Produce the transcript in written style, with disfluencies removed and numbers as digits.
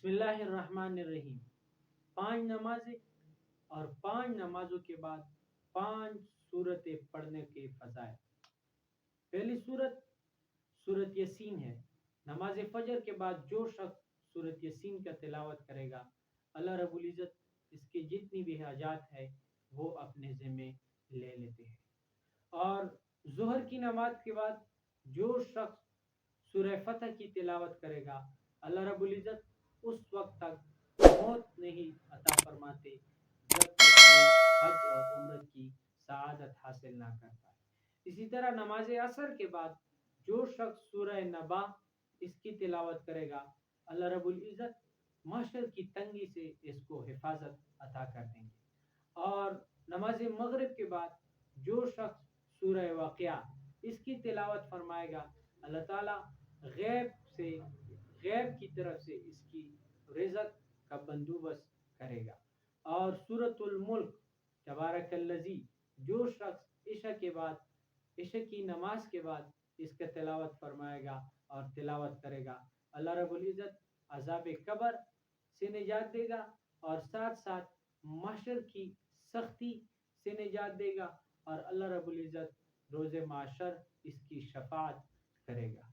بسم اللہ الرحمن الرحیم۔ 5 نمازیں اور 5 نمازوں کے بعد 5 سورتیں پڑھنے کے فضائل۔ پہلی سورت یاسین ہے۔ نماز فجر کے بعد جو شخص سورت یاسین کا تلاوت کرے گا، اللہ رب العزت اس کی جتنی بھی حاجات ہے وہ اپنے ذمے لے لیتے ہیں۔ اور ظہر کی نماز کے بعد جو شخص سورہ فتح کی تلاوت کرے گا، اللہ رب العزت اس وقت تک موت نہیں عطا فرماتے جب تک وہ حج اور عمرت کی سعادت حاصل نہ کرتا ہے۔ اسی طرح نماز عصر کے بعد جو شخص سورہ نبا اس کی تلاوت کرے گا، اللہ رب العزت محشر کی تنگی سے اس کو حفاظت عطا کر دیں گے۔ اور نماز مغرب کے بعد جو شخص سورہ واقعہ اس کی تلاوت فرمائے گا، اللہ تعالیٰ غیب کی طرف سے اس کی رزق کا بندوبست کرے گا۔ اور سورۃ الملک تبارک الذی جو شخص عشاء کی نماز کے بعد اس کا تلاوت فرمائے گا اور تلاوت کرے گا، اللہ رب العزت عذاب قبر سے نجات دے گا اور ساتھ ساتھ محشر کی سختی سے نجات دے گا، اور اللہ رب العزت روز محشر اس کی شفاعت کرے گا۔